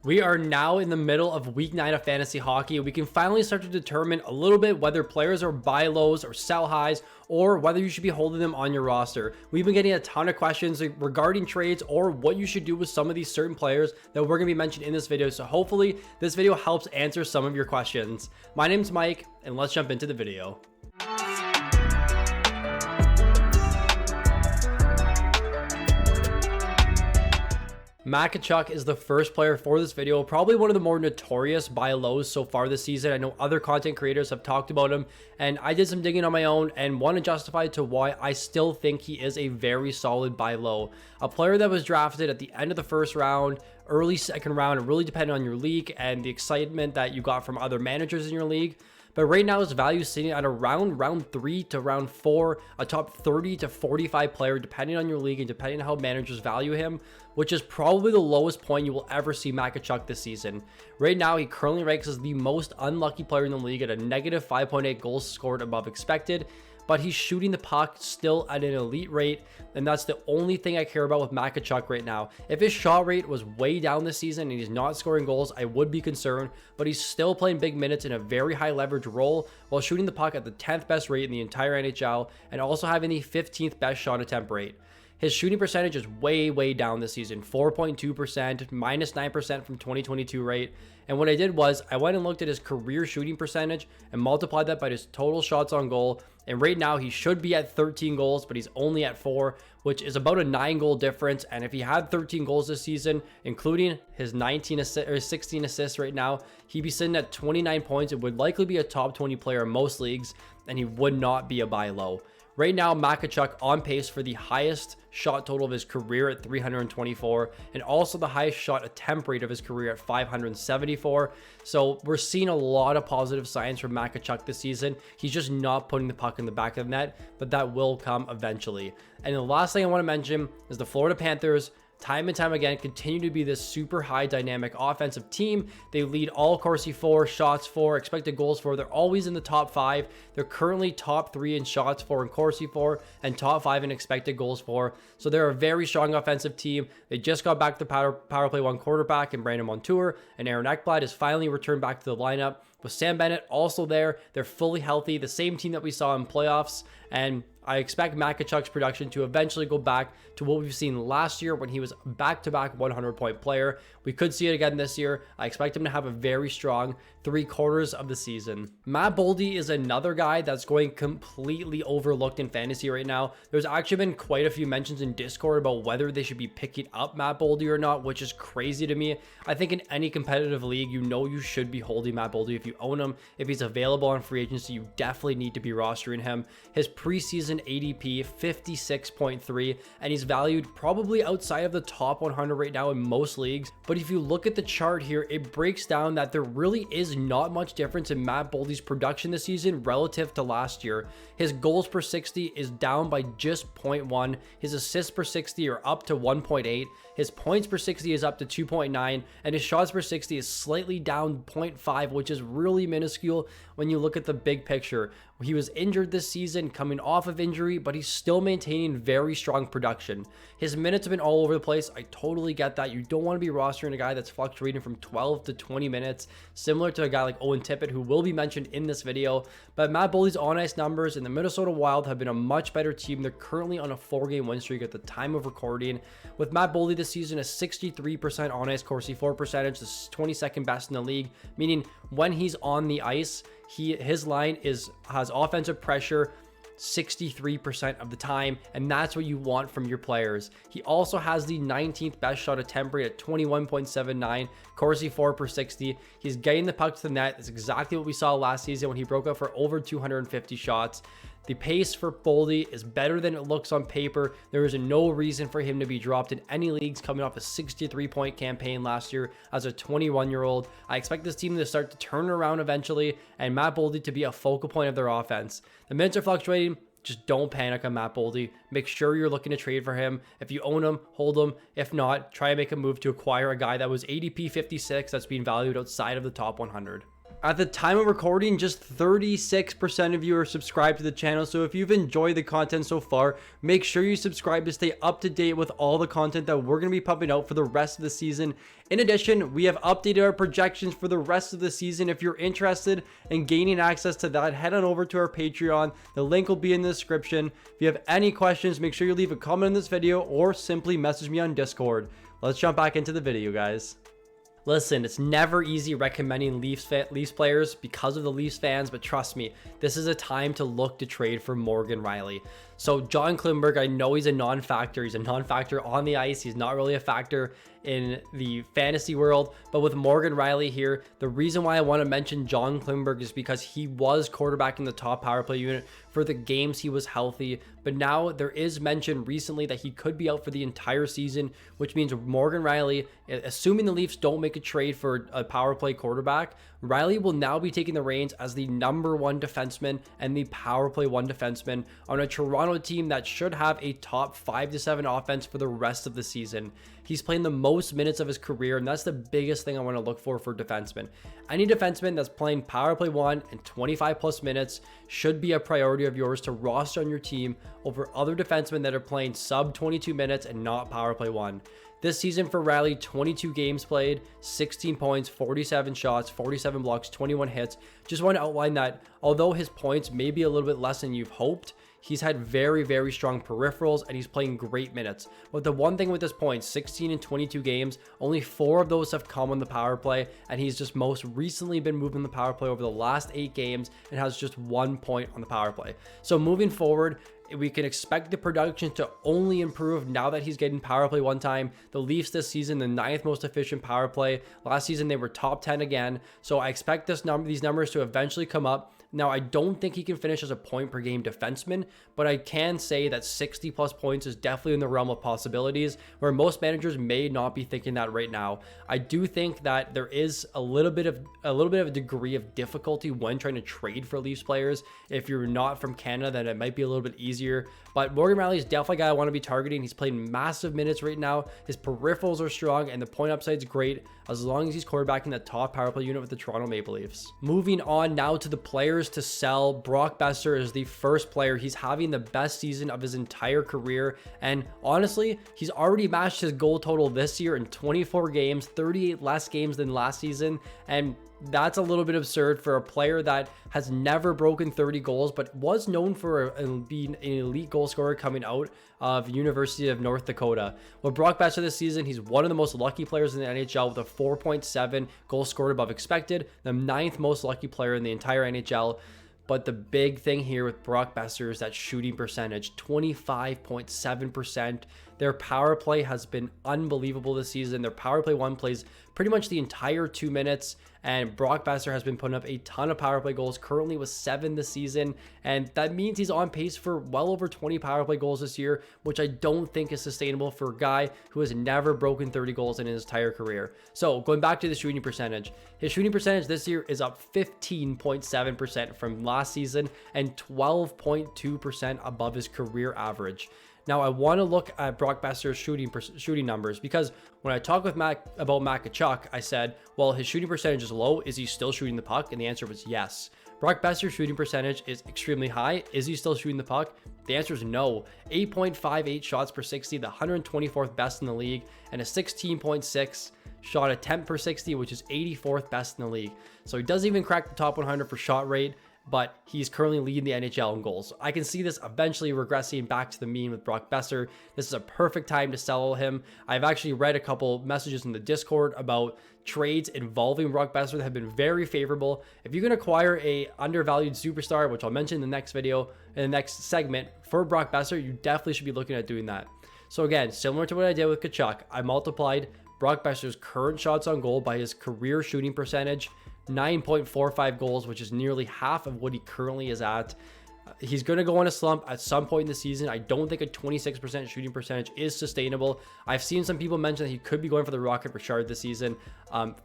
We are now in the middle of week 9 of fantasy hockey. We can finally start to determine a little bit whether players are buy lows or sell highs, or whether you should be holding them on your roster. We've been getting a ton of questions regarding trades or what you should do with some of these certain players that we're going to be mentioned in this video. So hopefully this video helps answer some of your questions. My name's Mike, and let's jump into the video. Tkachuk is the first player for this video, probably one of the more notorious buy lows so far this season. I know other content creators have talked about him, and I did some digging on my own and want to justify to why I still think he is a very solid buy low. A player that was drafted at the end of the first round, early second round, and really depending on your league and the excitement that you got from other managers in your league. But right now his value is sitting at around round 3 to round 4, a top 30 to 45 player depending on your league and depending on how managers value him, which is probably the lowest point you will ever see Tkachuk this season. Right now he currently ranks as the most unlucky player in the league at a negative 5.8 goals scored above expected, but he's shooting the puck still at an elite rate, and that's the only thing I care about with Tkachuk right now. If his shot rate was way down this season and he's not scoring goals, I would be concerned, but he's still playing big minutes in a very high leverage role while shooting the puck at the 10th best rate in the entire NHL and also having the 15th best shot attempt rate. His shooting percentage is way down this season, 4.2%, minus 9% from 2022 rate. And what I did was I went and looked at his career shooting percentage and multiplied that by his total shots on goal. And right now he should be at 13 goals, but he's only at 4, which is about a 9 goal difference. And if he had 13 goals this season, including his 16 assists right now, he'd be sitting at 29 points. It would likely be a top 20 player in most leagues, and he would not be a buy low. Right now, Tkachuk on pace for the highest shot total of his career at 324, and also the highest shot attempt rate of his career at 574. So we're seeing a lot of positive signs from Tkachuk this season. He's just not putting the puck in the back of the net, but that will come eventually. And the last thing I want to mention is the Florida Panthers. Time and time again, continue to be this super high dynamic offensive team. They lead all Corsi for, shots for, expected goals for. They're always in the top 5. They're currently top 3 in shots for and Corsi for, and top 5 in expected goals for. So they're a very strong offensive team. They just got back the power play 1 quarterback in Brandon Montour, and Aaron Ekblad has finally returned back to the lineup. With Sam Bennett also there, they're fully healthy, the same team that we saw in playoffs, and I expect Tkachuk's production to eventually go back to what we've seen last year when he was back-to-back 100-point player. We could see it again this year. I expect him to have a very strong 3/4 of the season. Boldy is another guy that's going completely overlooked in fantasy right now. There's actually been quite a few mentions in Discord about whether they should be picking up Boldy or not, which is crazy to me. I think in any competitive league, you know you should be holding Boldy if you own him. If he's available on free agency, you definitely need to be rostering him. His preseason ADP 56.3, and he's valued probably outside of the top 100 right now in most leagues. But if you look at the chart here, it breaks down that there really is not much difference in Boldy's production this season relative to last year. His goals per 60 is down by just 0.1. His assists per 60 are up to 1.8. His points per 60 is up to 2.9, and his shots per 60 is slightly down 0.5, which is really minuscule when you look at the big picture. He was injured this season, coming off of injury, but he's still maintaining very strong production. His minutes have been all over the place. I totally get that. You don't want to be rostering a guy that's fluctuating from 12 to 20 minutes, similar to a guy like Owen Tippett, who will be mentioned in this video. But Boldy's on-ice numbers in the Minnesota Wild have been a much better team. They're currently on a 4-game win streak at the time of recording. With Boldy this season, a 63% on-ice Corsi for percentage, the 22nd best in the league, meaning when he's on the ice, his line has offensive pressure 63% of the time, and that's what you want from your players. He also has the 19th best shot attempt rate at 21.79, Corsi for per 60. He's getting the puck to the net. That's exactly what we saw last season when he broke out for over 250 shots. The pace for Boldy is better than it looks on paper. There is no reason for him to be dropped in any leagues coming off a 63-point campaign last year as a 21-year-old. I expect this team to start to turn around eventually and Boldy to be a focal point of their offense. The minutes are fluctuating. Just don't panic on Boldy. Make sure you're looking to trade for him. If you own him, hold him. If not, try and make a move to acquire a guy that was ADP 56 that's being valued outside of the top 100. At the time of recording, just 36% of you are subscribed to the channel, so if you've enjoyed the content so far, make sure you subscribe to stay up to date with all the content that we're going to be pumping out for the rest of the season. In addition, we have updated our projections for the rest of the season. If you're interested in gaining access to that, head on over to our Patreon. The link will be in the description. If you have any questions, make sure you leave a comment in this video or simply message me on Discord. Let's jump back into the video, guys. Listen, it's never easy recommending Leafs players because of the Leafs fans, but trust me, this is a time to look to trade for Morgan Rielly. So John Klingberg, I know he's a non-factor. He's a non-factor on the ice. He's not really a factor in the fantasy world, but with Morgan Rielly here, the reason why I want to mention John Klingberg is because he was quarterbacking the top power play unit for the games he was healthy, but now there is mention recently that he could be out for the entire season, which means Morgan Rielly, assuming the Leafs don't make a trade for a power play quarterback, Rielly will now be taking the reins as the #1 defenseman and the power play 1 defenseman on a Toronto team that should have a top 5 to 7 offense for the rest of the season. He's playing the most minutes of his career, and that's the biggest thing I want to look for defensemen. Any defenseman that's playing power play 1 and 25 plus minutes should be a priority of yours to roster on your team over other defensemen that are playing sub 22 minutes and not power play 1. This season for Rielly, 22 games played, 16 points, 47 shots, 47 blocks, 21 hits. Just want to outline that although his points may be a little bit less than you've hoped, he's had very, very strong peripherals and he's playing great minutes. But the one thing with this point, 16 and 22 games, only 4 of those have come on the power play, and he's just most recently been moving the power play over the last 8 games and has just 1 point on the power play. So moving forward, we can expect the production to only improve now that he's getting power play 1 time. The Leafs this season, the 9th most efficient power play. Last season, they were top 10 again. So I expect these numbers to eventually come up. Now, I don't think he can finish as a point per game defenseman, but I can say that 60 plus points is definitely in the realm of possibilities where most managers may not be thinking that right now. I do think that there is a little bit of a degree of difficulty when trying to trade for Leafs players. If you're not from Canada, then it might be a little bit easier. But Morgan Rielly is definitely a guy I want to be targeting. He's playing massive minutes right now. His peripherals are strong and the point upside is great as long as he's quarterbacking the top power play unit with the Toronto Maple Leafs. Moving on now to the players to sell. Brock Boeser is the first player. He's having the best season of his entire career, and honestly, he's already matched his goal total this year in 24 games, 38 less games than last season, and that's a little bit absurd for a player that has never broken 30 goals, but was known for being an elite goal scorer coming out of University of North Dakota. With Brock Boeser this season, he's one of the most lucky players in the NHL with a 4.7 goals scored above expected, the 9th most lucky player in the entire NHL. But the big thing here with Brock Boeser is that shooting percentage, 25.7%. Their power play has been unbelievable this season. Their power play 1 plays pretty much the entire 2 minutes, and Brock Boeser has been putting up a ton of power play goals, currently with 7 this season, and that means he's on pace for well over 20 power play goals this year, which I don't think is sustainable for a guy who has never broken 30 goals in his entire career. So going back to the shooting percentage, his shooting percentage this year is up 15.7% from last season and 12.2% above his career average. Now, I want to look at Brock Boeser's shooting numbers because when I talked with Matt about Tkachuk, I said, well, his shooting percentage is low. Is he still shooting the puck? And the answer was yes. Brock Boeser's shooting percentage is extremely high. Is he still shooting the puck? The answer is no. 8.58 shots per 60, the 124th best in the league, and a 16.6 shot attempt per 60, which is 84th best in the league. So he doesn't even crack the top 100 for shot rate, but he's currently leading the NHL in goals. I can see this eventually regressing back to the mean with Brock Boeser. This is a perfect time to sell him. I've actually read a couple messages in the Discord about trades involving Brock Boeser that have been very favorable. If you can acquire a undervalued superstar, which I'll mention in the next video, in the next segment, for Brock Boeser, you definitely should be looking at doing that. So again, similar to what I did with Tkachuk, I multiplied Brock Boeser's current shots on goal by his career shooting percentage, 9.45 goals, which is nearly half of what he currently is at. He's going to go on a slump at some point in the season. I don't think a 26% shooting percentage is sustainable. I've seen some people mention that he could be going for the Rocket Richard this season.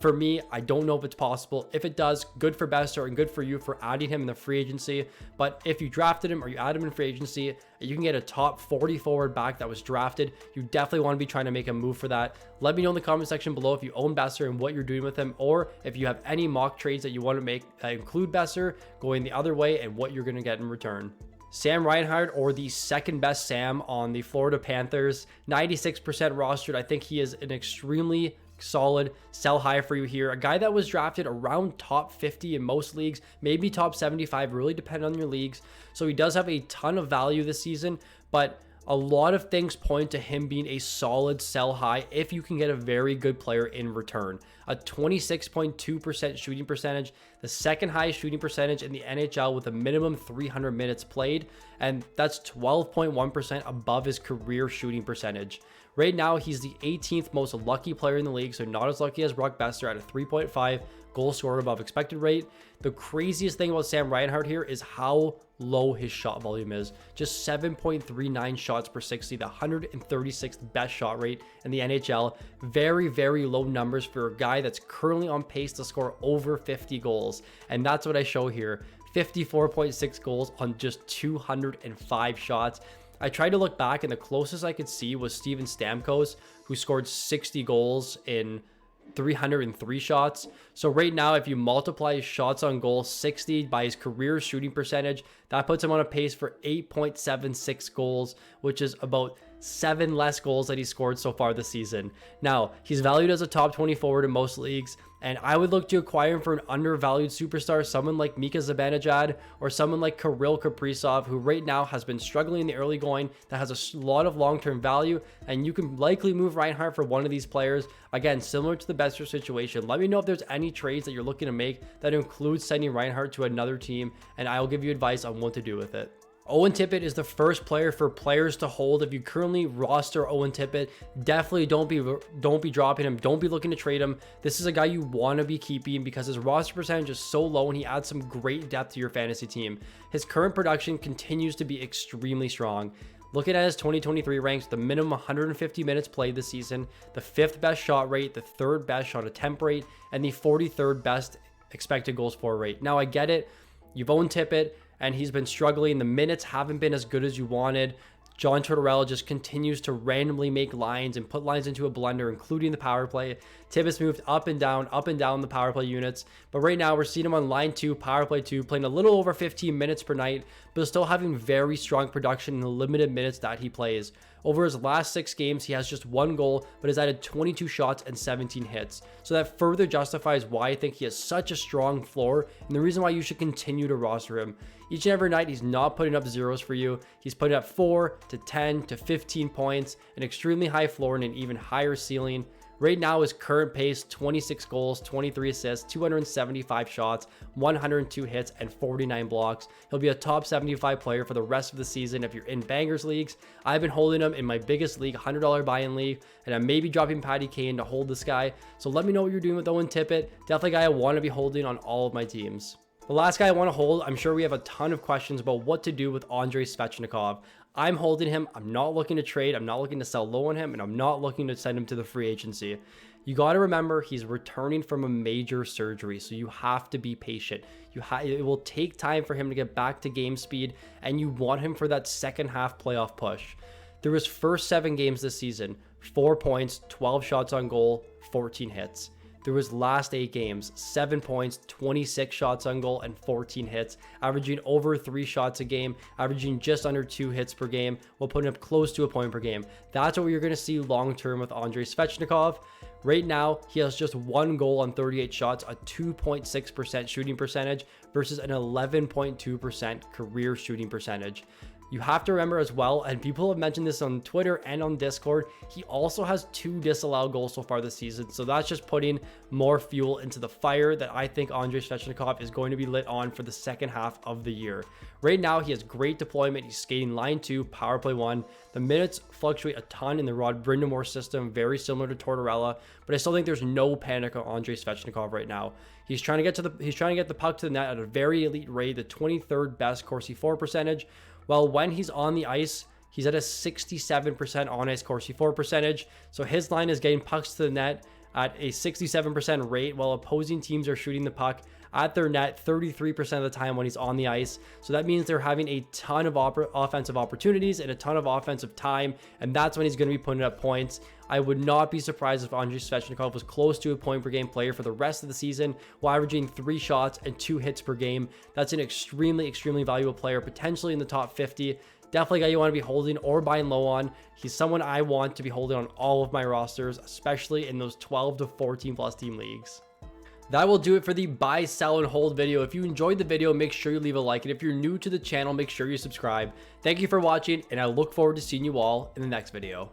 For me, I don't know if it's possible. If it does, good for Boeser and good for you for adding him in the free agency. But if you drafted him or you add him in free agency, you can get a top 40 forward back that was drafted. You definitely want to be trying to make a move for that. Let me know in the comment section below if you own Boeser and what you're doing with him, or if you have any mock trades that you want to make that include Boeser going the other way and what you're going to get in return. Sam Reinhart, or the second best Sam on the Florida Panthers, 96% rostered. I think he is an extremely solid sell high for you here. A guy that was drafted around top 50 in most leagues, maybe top 75, really depend on your leagues. So he does have a ton of value this season, but a lot of things point to him being a solid sell high if you can get a very good player in return. A 26.2% shooting percentage, the second highest shooting percentage in the NHL with a minimum 300 minutes played, and that's 12.1% above his career shooting percentage. Right now, he's the 18th most lucky player in the league, so not as lucky as Brock Boeser at a 3.5 goal scored above expected rate. The craziest thing about Sam Reinhart here is how low his shot volume is. Just 7.39 shots per 60, the 136th best shot rate in the NHL. Very, very low numbers for a guy that's currently on pace to score over 50 goals. And that's what I show here. 54.6 goals on just 205 shots. I tried to look back, and the closest I could see was Steven Stamkos, who scored 60 goals in 303 shots. So right now, if you multiply his shots on goal 60 by his career shooting percentage, that puts him on a pace for 8.76 goals, which is about 7 less goals that he scored so far this season. Now, he's valued as a top 20 forward in most leagues, and I would look to acquire him for an undervalued superstar, someone like Mika Zibanejad or someone like Kirill Kaprizov, who right now has been struggling in the early going, that has a lot of long-term value, and you can likely move Reinhart for one of these players. Again, similar to the Boeser situation. Let me know if there's any trades that you're looking to make that includes sending Reinhart to another team, and I will give you advice on what to do with it. Owen Tippett is the first player for players to hold. If you currently roster Owen Tippett, definitely don't be dropping him. Don't be looking to trade him. This is a guy you want to be keeping because his roster percentage is so low and he adds some great depth to your fantasy team. His current production continues to be extremely strong. Looking at his 2023 ranks, the minimum 150 minutes played this season, the 5th best shot rate, the 3rd best shot attempt rate, and the 43rd best expected goals for rate. Now, I get it. You've owned Tippett, and he's been struggling. The minutes haven't been as good as you wanted. John Tortorella just continues to randomly make lines and put lines into a blender, including the power play. Tippett's moved up and down the power play units. But right now, we're seeing him on line 2, power play 2, playing a little over 15 minutes per night, but still having very strong production in the limited minutes that he plays. Over his last 6 games, he has just 1 goal, but has added 22 shots and 17 hits. So that further justifies why I think he has such a strong floor, and the reason why you should continue to roster him. Each and every night, he's not putting up zeros for you. He's putting up 4 to 10 to 15 points, an extremely high floor and an even higher ceiling. Right now, his current pace, 26 goals, 23 assists, 275 shots, 102 hits, and 49 blocks. He'll be a top 75 player for the rest of the season if you're in bangers leagues. I've been holding him in my biggest league, $100 buy-in league, and I may be dropping Patty Kane to hold this guy. So let me know what you're doing with Owen Tippett. Definitely a guy I want to be holding on all of my teams. The last guy I want to hold, I'm sure we have a ton of questions about what to do with Andrei Svechnikov. I'm holding him. I'm not looking to trade. I'm not looking to sell low on him, and I'm not looking to send him to the free agency. You got to remember he's returning from a major surgery, so you have to be patient. It will take time for him to get back to game speed, and you want him for that second half playoff push. Through his first 7 games this season, 4 points, 12 shots on goal, 14 hits. Through his last 8 games, 7 points, 26 shots on goal, and 14 hits, averaging over 3 shots a game, averaging just under 2 hits per game, while putting up close to a point per game. That's what you're going to see long-term with Andrei Svechnikov. Right now, he has just 1 goal on 38 shots, a 2.6% shooting percentage versus an 11.2% career shooting percentage. You have to remember as well, and people have mentioned this on Twitter and on Discord, he also has 2 disallowed goals so far this season. So that's just putting more fuel into the fire that I think Andrei Svechnikov is going to be lit on for the second half of the year. Right now, he has great deployment. He's skating line 2, power play 1. The minutes fluctuate a ton in the Rod Brindamore system, very similar to Tortorella, but I still think there's no panic on Andrei Svechnikov right now. He's trying to get the puck to the net at a very elite rate, the 23rd best Corsi for percentage. Well, when he's on the ice, he's at a 67% on ice Corsi for percentage. So his line is getting pucks to the net at a 67% rate, while opposing teams are shooting the puck at their net 33% of the time when he's on the ice. So that means they're having a ton of offensive opportunities and a ton of offensive time, and that's when he's going to be putting up points. I would not be surprised if Andrei Svechnikov was close to a point per game player for the rest of the season, while averaging 3 shots and 2 hits per game. That's an extremely valuable player, potentially in the top 50. Definitely a guy you want to be holding or buying low on. He's someone I want to be holding on all of my rosters, especially in those 12 to 14 plus team leagues. That will do it for the buy, sell, and hold video. If you enjoyed the video, make sure you leave a like. And if you're new to the channel, make sure you subscribe. Thank you for watching, and I look forward to seeing you all in the next video.